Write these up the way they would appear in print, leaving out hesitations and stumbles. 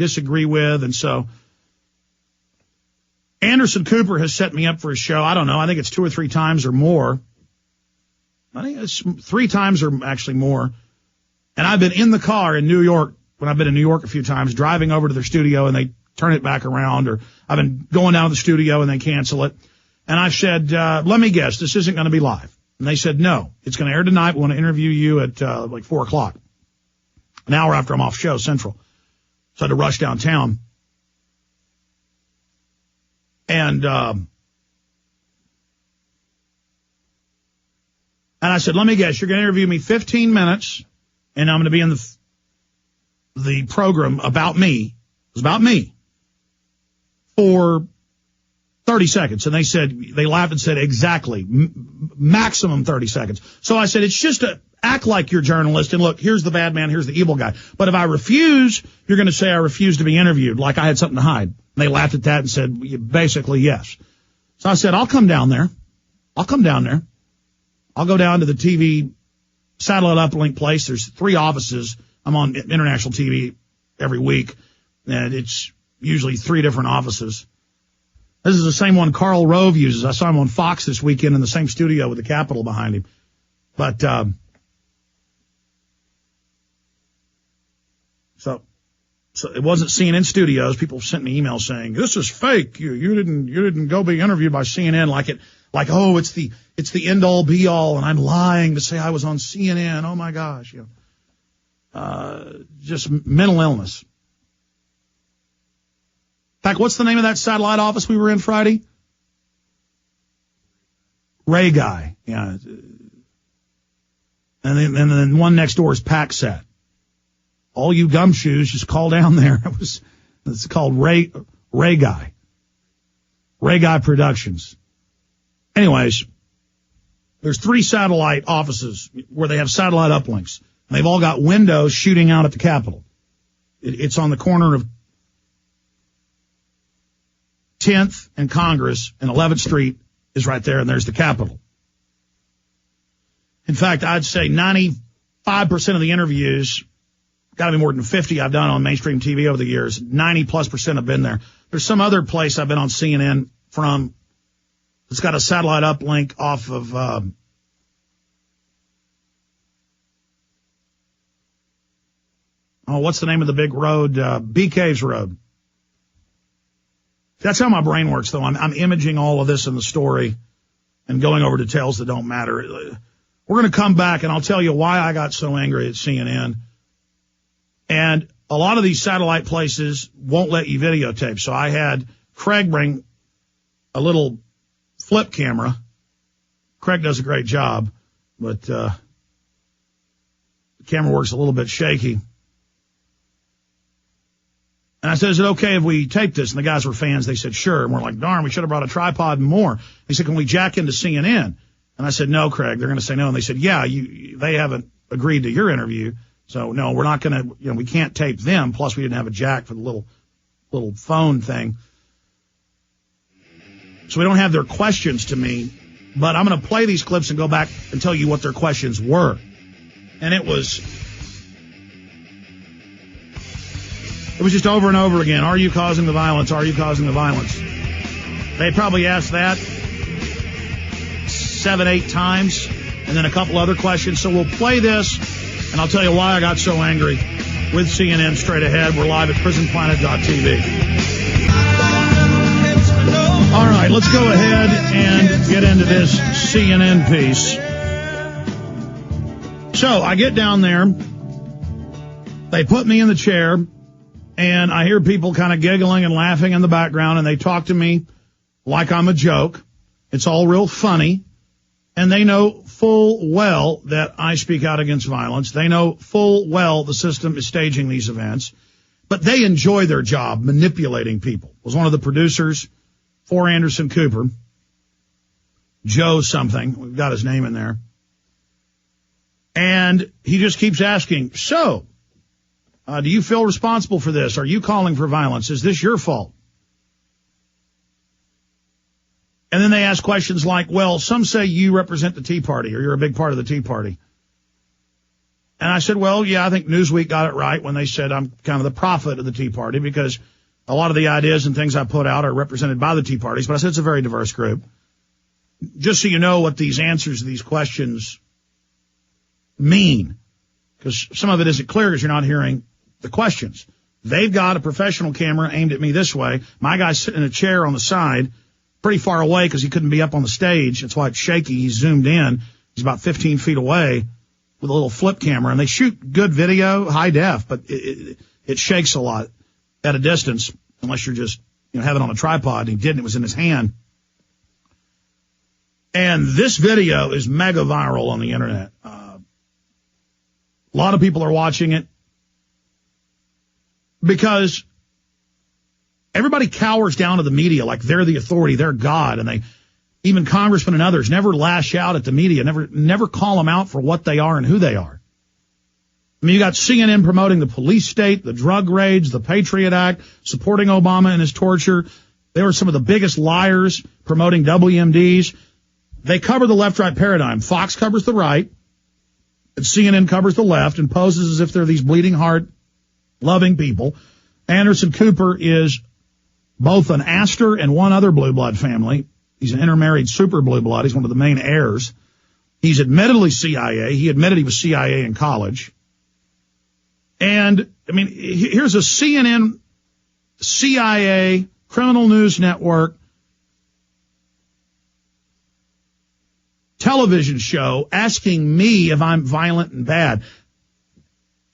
disagree with. And so Anderson Cooper has set me up for a show. I don't know. I think it's 2 or 3 times or more. I think it's 3 times or actually more. And I've been in the car in New York, when I've been in New York a few times, driving over to their studio and they turn it back around, or I've been going down to the studio and they cancel it. And I said, let me guess, this isn't going to be live. And they said, no, it's going to air tonight. We want to interview you at like 4 o'clock, an hour after I'm off show Central. So I had to rush downtown. And I said, let me guess, you're going to interview me 15 minutes, and I'm going to be in the program about me. It was about me for 30 seconds. And they laughed and said, exactly, maximum 30 seconds. So I said, it's just to act like you're a journalist, and look, here's the bad man, here's the evil guy. But if I refuse, you're going to say I refuse to be interviewed, like I had something to hide. And they laughed at that and said, basically, yes. So I said, I'll come down there. I'll go down to the TV satellite uplink place. There's 3 offices. I'm on international TV every week, and it's usually 3 different offices. This is the same one Karl Rove uses. I saw him on Fox this weekend in the same studio with the Capitol behind him. But so it wasn't CNN Studios. People sent me emails saying this is fake. You didn't go be interviewed by CNN like oh it's the end all be all, and I'm lying to say I was on CNN. Oh my gosh, just mental illness. In fact, what's the name of that satellite office we were in Friday? Ray Guy, yeah. And then one next door is PackSat. All you gumshoes, just call down there. It's called Ray Guy. Ray Guy Productions. Anyways, there's 3 satellite offices where they have satellite uplinks. And they've all got windows shooting out at the Capitol. It's on the corner of 10th and Congress, and 11th Street is right there, and there's the Capitol. In fact, I'd say 95% of the interviews, got to be more than 50 I've done on mainstream TV over the years, 90+% have been there. There's some other place I've been on CNN from. It's got a satellite uplink off of what's the name of the big road? B Caves Road. That's how my brain works, though. I'm imaging all of this in the story and going over details that don't matter. We're going to come back, and I'll tell you why I got so angry at CNN. And a lot of these satellite places won't let you videotape. So I had Craig bring a little flip camera. Craig does a great job, but the camera works a little bit shaky. And I said, is it okay if we tape this? And the guys were fans. They said, sure. And we're like, darn, we should have brought a tripod and more. He said, can we jack into CNN? And I said, no, Craig. They're going to say no. And they said, yeah, they haven't agreed to your interview. So, no, we're not going to, we can't tape them. Plus, we didn't have a jack for the little phone thing. So we don't have their questions to me. But I'm going to play these clips and go back and tell you what their questions were. And it was just over and over again. Are you causing the violence? Are you causing the violence? They probably asked that 7, 8 times, and then a couple other questions. So we'll play this, and I'll tell you why I got so angry with CNN straight ahead. We're live at prisonplanet.tv. All right, let's go ahead and get into this CNN piece. So I get down there. They put me in the chair. And I hear people kind of giggling and laughing in the background, and they talk to me like I'm a joke. It's all real funny. And they know full well that I speak out against violence. They know full well the system is staging these events. But they enjoy their job manipulating people. Was one of the producers for Anderson Cooper, Joe something. We've got his name in there. And he just keeps asking, so, do you feel responsible for this? Are you calling for violence? Is this your fault? And then they ask questions like, well, some say you represent the Tea Party or you're a big part of the Tea Party. And I said, well, yeah, I think Newsweek got it right when they said I'm kind of the prophet of the Tea Party because a lot of the ideas and things I put out are represented by the Tea Parties. But I said it's a very diverse group. Just so you know what these answers to these questions mean, because some of it isn't clear because you're not hearing the questions. They've got a professional camera aimed at me this way. My guy's sitting in a chair on the side, pretty far away because he couldn't be up on the stage. That's why it's shaky. He's zoomed in. He's about 15 feet away with a little flip camera. And they shoot good video, high def, but it shakes a lot at a distance unless you're just have it on a tripod. And he didn't. It was in his hand. And this video is mega viral on the internet. A lot of people are watching it because everybody cowers down to the media like they're the authority, they're God, and even congressmen and others never lash out at the media, never call them out for what they are and who they are. I mean, you got CNN promoting the police state, the drug raids, the Patriot Act, supporting Obama and his torture. They were some of the biggest liars promoting WMDs. They cover the left-right paradigm. Fox covers the right, and CNN covers the left and poses as if they're these bleeding heart, loving people. Anderson Cooper is both an Astor and one other blue blood family. He's an intermarried super blue blood. He's one of the main heirs. He's admittedly CIA. He admitted he was CIA in college. And, I mean, here's a CNN, CIA, criminal news network, television show asking me if I'm violent and bad.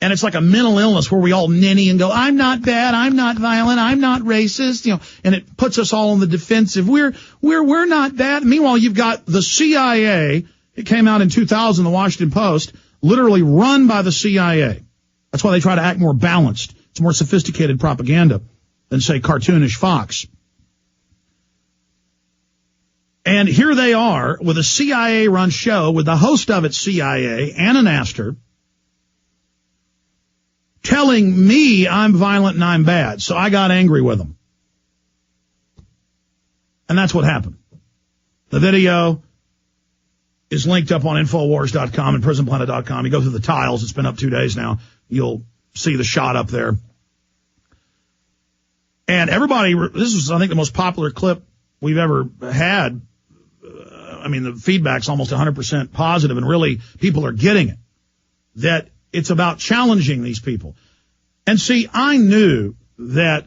And it's like a mental illness where we all ninny and go, I'm not bad, I'm not violent, I'm not racist, and it puts us all on the defensive. We're not bad. Meanwhile, you've got the CIA. It came out in 2000, the Washington Post, literally run by the CIA. That's why they try to act more balanced. It's more sophisticated propaganda than, say, cartoonish Fox. And here they are with a CIA-run show with the host of it, CIA, and an Astor, telling me I'm violent and I'm bad. So I got angry with them. And that's what happened. The video is linked up on Infowars.com and PrisonPlanet.com. You go through the tiles. It's been up 2 days now. You'll see the shot up there. And everybody, this was, I think, the most popular clip we've ever had. I mean, the feedback's almost 100% positive, and really people are getting it, that it's about challenging these people. And see, I knew that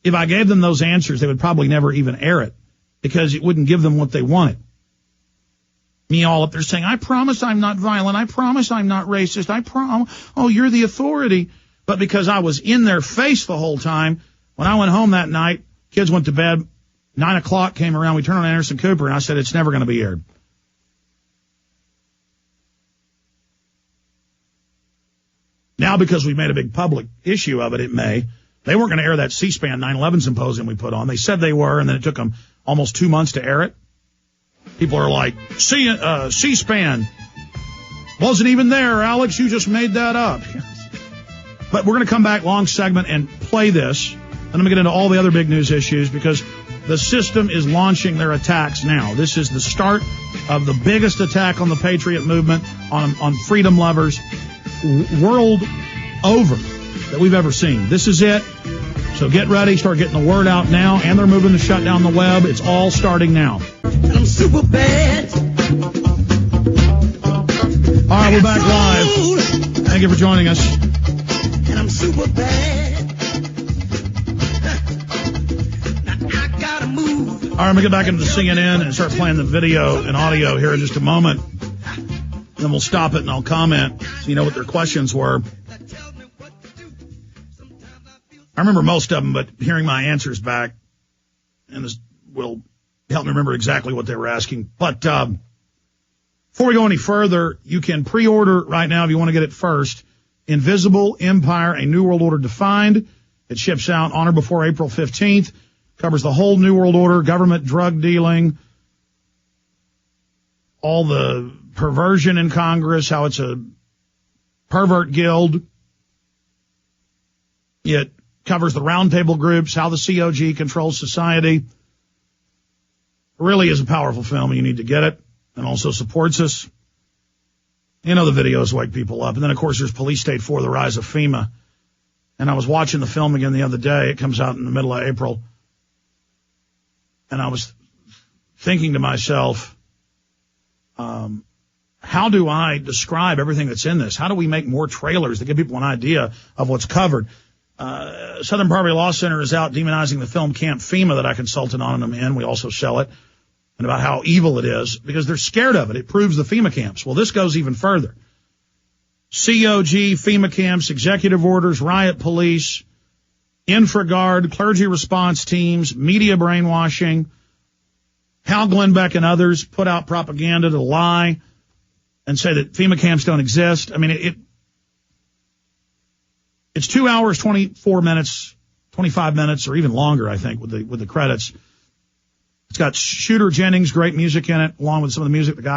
if I gave them those answers, they would probably never even air it because it wouldn't give them what they wanted. Me all up there saying, I promise I'm not violent. I promise I'm not racist. Oh, you're the authority. But because I was in their face the whole time, when I went home that night, kids went to bed, 9 o'clock came around, we turned on Anderson Cooper, and I said, it's never going to be aired. Now, because we've made a big public issue of it, it may. They weren't going to air that C-SPAN 9/11 symposium we put on. They said they were, and then it took them almost 2 months to air it. People are like, C-SPAN wasn't even there, Alex. You just made that up. But we're going to come back, long segment, and play this. And I'm going to get into all the other big news issues because the system is launching their attacks now. This is the start of the biggest attack on the Patriot movement, on freedom lovers, world over that we've ever seen. This is it. So get ready, start getting the word out now, and they're moving to shut down the web. It's all starting now. I'm super bad. All right, we're back live. Thank you for joining us. And I'm super bad. Now I gotta move. All right, I'm going to get back into the CNN and start playing the video and audio here in just a moment. Then we'll stop it and I'll comment so you know what their questions were. I remember most of them, but hearing my answers back and this will help me remember exactly what they were asking. But before we go any further, you can pre-order right now if you want to get it first. Invisible Empire, A New World Order Defined. It ships out on or before April 15th. Covers the whole New World Order, government, drug dealing, all the perversion in Congress, how it's a pervert guild. It covers the roundtable groups, how the COG controls society. It really is a powerful film, and you need to get it, and also supports us. You know, the videos wake people up. And then, of course, there's Police State 4, The Rise of FEMA. And I was watching the film again the other day. It comes out in the middle of April. And I was thinking to myself, how do I describe everything that's in this? How do we make more trailers to give people an idea of what's covered? Southern Poverty Law Center is out demonizing the film Camp FEMA that I consulted on and I'm in. We also sell it. And about how evil it is because they're scared of it. It proves the FEMA camps. Well, this goes even further. COG, FEMA camps, executive orders, riot police, InfraGard, clergy response teams, media brainwashing, Hal Glenbeck and others put out propaganda to lie and say that FEMA camps don't exist. I mean, it's 2 hours, 24 minutes, 25 minutes, or even longer, I think, with the credits. It's got Shooter Jennings, great music in it, along with some of the music the guy